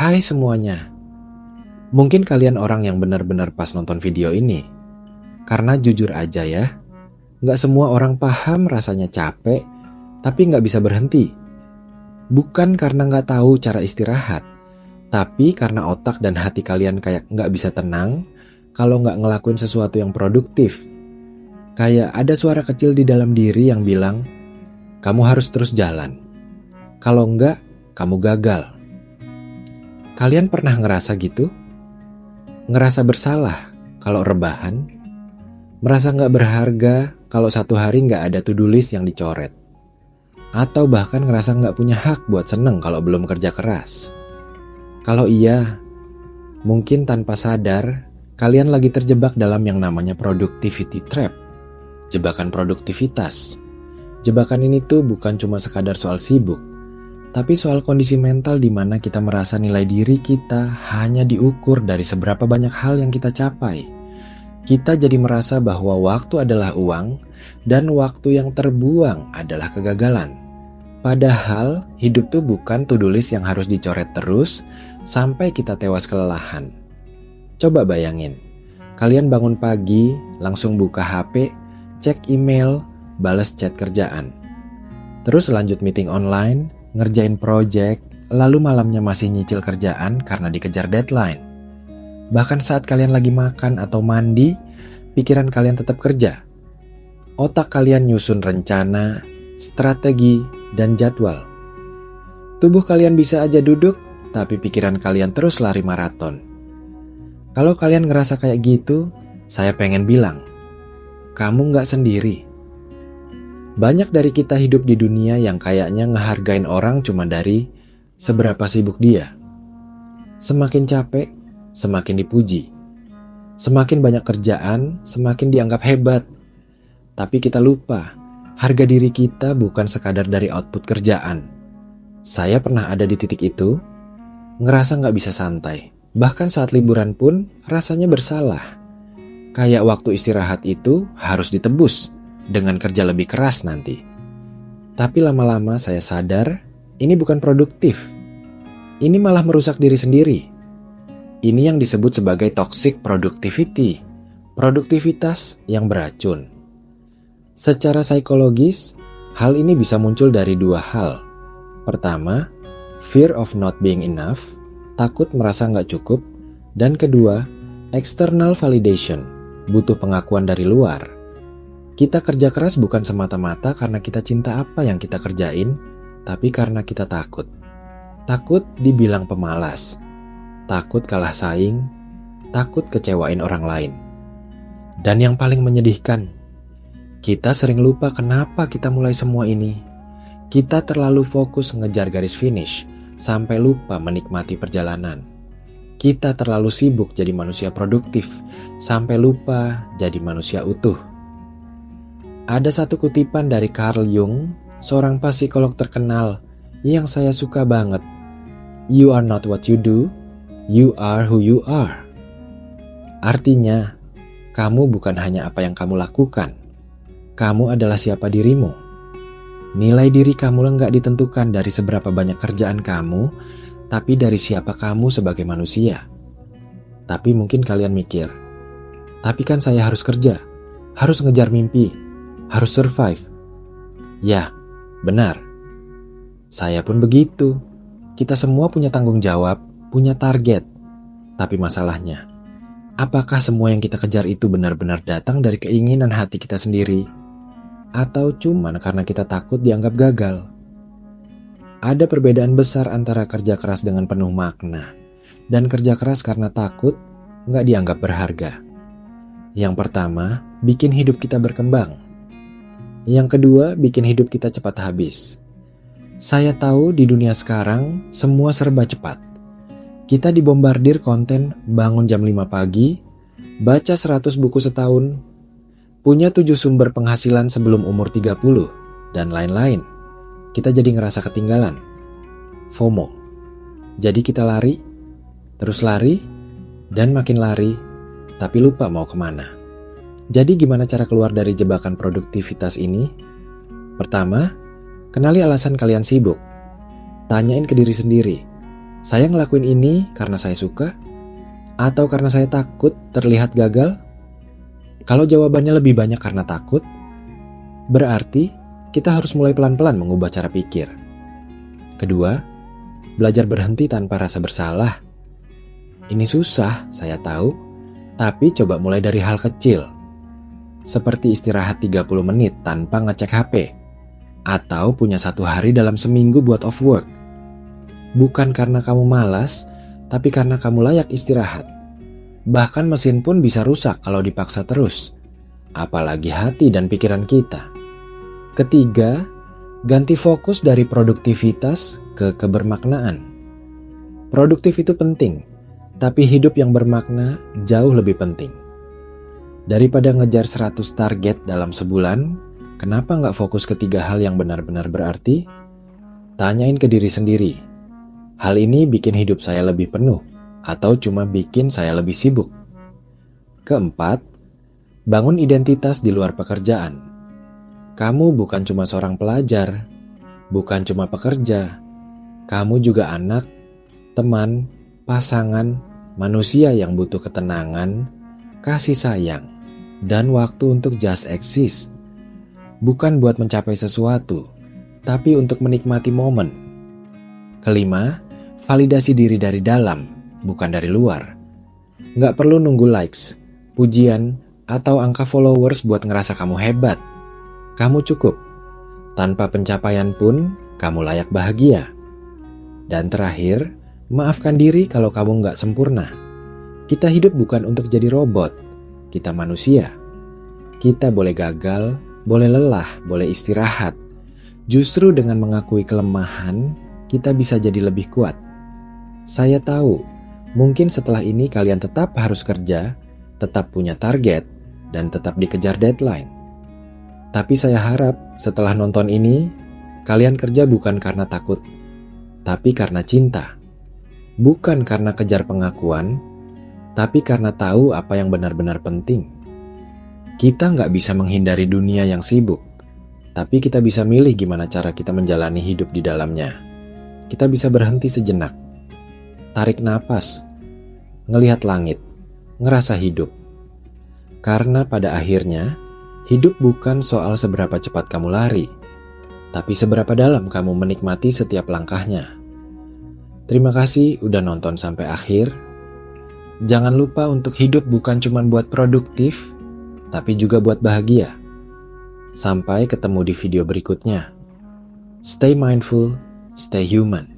Hai semuanya, mungkin kalian orang yang benar-benar pas nonton video ini. Karena jujur aja ya, nggak semua orang paham rasanya capek, tapi nggak bisa berhenti. Bukan karena nggak tahu cara istirahat, tapi karena otak dan hati kalian kayak nggak bisa tenang kalau nggak ngelakuin sesuatu yang produktif. Kayak ada suara kecil di dalam diri yang bilang, kamu harus terus jalan. Kalau nggak, kamu gagal. Kalian pernah ngerasa gitu? Ngerasa bersalah kalau rebahan? Merasa nggak berharga kalau satu hari nggak ada to-do list yang dicoret? Atau bahkan ngerasa nggak punya hak buat seneng kalau belum kerja keras? Kalau iya, mungkin tanpa sadar, kalian lagi terjebak dalam yang namanya productivity trap. Jebakan produktivitas. Jebakan ini tuh bukan cuma sekadar soal sibuk, tapi soal kondisi mental di mana kita merasa nilai diri kita hanya diukur dari seberapa banyak hal yang kita capai. Kita jadi merasa bahwa waktu adalah uang dan waktu yang terbuang adalah kegagalan. Padahal hidup tuh bukan to-do list yang harus dicoret terus sampai kita tewas kelelahan. Coba bayangin, kalian bangun pagi, langsung buka HP, cek email, balas chat kerjaan. Terus lanjut meeting online, ngerjain project, lalu malamnya masih nyicil kerjaan karena dikejar deadline. Bahkan saat kalian lagi makan atau mandi, pikiran kalian tetap kerja. Otak kalian nyusun rencana, strategi, dan jadwal. Tubuh kalian bisa aja duduk, tapi pikiran kalian terus lari maraton. Kalau kalian ngerasa kayak gitu, saya pengen bilang, kamu nggak sendiri. Banyak dari kita hidup di dunia yang kayaknya ngehargain orang cuma dari seberapa sibuk dia. Semakin capek, semakin dipuji. Semakin banyak kerjaan, semakin dianggap hebat. Tapi kita lupa, harga diri kita bukan sekadar dari output kerjaan. Saya pernah ada di titik itu, ngerasa nggak bisa santai. Bahkan saat liburan pun rasanya bersalah. Kayak waktu istirahat itu harus ditebus dengan kerja lebih keras nanti. Tapi lama-lama saya sadar, ini bukan produktif. Ini malah merusak diri sendiri. Ini yang disebut sebagai toxic productivity, produktivitas yang beracun. Secara psikologis, hal ini bisa muncul dari dua hal. Pertama, fear of not being enough, takut merasa nggak cukup. Dan kedua, external validation, butuh pengakuan dari luar. Kita kerja keras bukan semata-mata karena kita cinta apa yang kita kerjain, tapi karena kita takut. Takut dibilang pemalas, takut kalah saing, takut kecewain orang lain. Dan yang paling menyedihkan, kita sering lupa kenapa kita mulai semua ini. Kita terlalu fokus ngejar garis finish, sampai lupa menikmati perjalanan. Kita terlalu sibuk jadi manusia produktif, sampai lupa jadi manusia utuh. Ada satu kutipan dari Carl Jung, seorang psikolog terkenal, yang saya suka banget. You are not what you do, you are who you are. Artinya, kamu bukan hanya apa yang kamu lakukan. Kamu adalah siapa dirimu. Nilai diri kamu nggak ditentukan dari seberapa banyak kerjaan kamu, tapi dari siapa kamu sebagai manusia. Tapi mungkin kalian mikir, tapi kan saya harus kerja, harus ngejar mimpi, harus survive. Ya, benar. Saya pun begitu. Kita semua punya tanggung jawab, punya target. Tapi masalahnya, apakah semua yang kita kejar itu benar-benar datang dari keinginan hati kita sendiri? Atau cuman karena kita takut dianggap gagal? Ada perbedaan besar antara kerja keras dengan penuh makna dan kerja keras karena takut nggak dianggap berharga. Yang pertama, bikin hidup kita berkembang. Yang kedua, bikin hidup kita cepat habis. Saya tahu di dunia sekarang semua serba cepat. Kita dibombardir konten bangun jam 5 pagi, baca 100 buku setahun, punya 7 sumber penghasilan sebelum umur 30, dan lain-lain. Kita jadi ngerasa ketinggalan. FOMO. Jadi kita lari, terus lari, dan makin lari, tapi lupa mau kemana. Jadi gimana cara keluar dari jebakan produktivitas ini? Pertama, kenali alasan kalian sibuk. Tanyain ke diri sendiri, Saya ngelakuin ini karena saya suka atau karena saya takut terlihat gagal? Kalau jawabannya lebih banyak karena takut, berarti kita harus mulai pelan-pelan mengubah cara pikir. Kedua, belajar berhenti tanpa rasa bersalah. Ini susah, saya tahu, tapi coba mulai dari hal kecil. Seperti istirahat 30 menit tanpa ngecek HP, atau punya 1 hari dalam seminggu buat off work. Bukan karena kamu malas, tapi karena kamu layak istirahat. Bahkan mesin pun bisa rusak kalau dipaksa terus, apalagi hati dan pikiran kita. Ketiga, ganti fokus dari produktivitas ke kebermaknaan. Produktif itu penting, tapi hidup yang bermakna jauh lebih penting. Daripada ngejar 100 target dalam sebulan, kenapa nggak fokus ke 3 hal yang benar-benar berarti? Tanyain ke diri sendiri, hal ini bikin hidup saya lebih penuh atau cuma bikin saya lebih sibuk? Keempat, bangun identitas di luar pekerjaan. Kamu bukan cuma seorang pelajar, bukan cuma pekerja. Kamu juga anak, teman, pasangan, manusia yang butuh ketenangan, kasih sayang, dan waktu untuk just exist. Bukan buat mencapai sesuatu, tapi untuk menikmati momen. Kelima, validasi diri dari dalam, bukan dari luar. Nggak perlu nunggu likes, pujian, atau angka followers buat ngerasa kamu hebat. Kamu cukup. Tanpa pencapaian pun, kamu layak bahagia. Dan terakhir, maafkan diri kalau kamu nggak sempurna. Kita hidup bukan untuk jadi robot. Kita manusia. Kita boleh gagal, boleh lelah, boleh istirahat. Justru dengan mengakui kelemahan, kita bisa jadi lebih kuat. Saya tahu, mungkin setelah ini kalian tetap harus kerja, tetap punya target, dan tetap dikejar deadline. Tapi saya harap setelah nonton ini, kalian kerja bukan karena takut, tapi karena cinta. Bukan karena kejar pengakuan, tapi karena tahu apa yang benar-benar penting. Kita nggak bisa menghindari dunia yang sibuk, tapi kita bisa milih gimana cara kita menjalani hidup di dalamnya. Kita bisa berhenti sejenak, tarik napas, ngelihat langit, ngerasa hidup. Karena pada akhirnya, hidup bukan soal seberapa cepat kamu lari, tapi seberapa dalam kamu menikmati setiap langkahnya. Terima kasih udah nonton sampai akhir. Jangan lupa untuk hidup bukan cuma buat produktif, tapi juga buat bahagia. Sampai ketemu di video berikutnya. Stay mindful, stay human.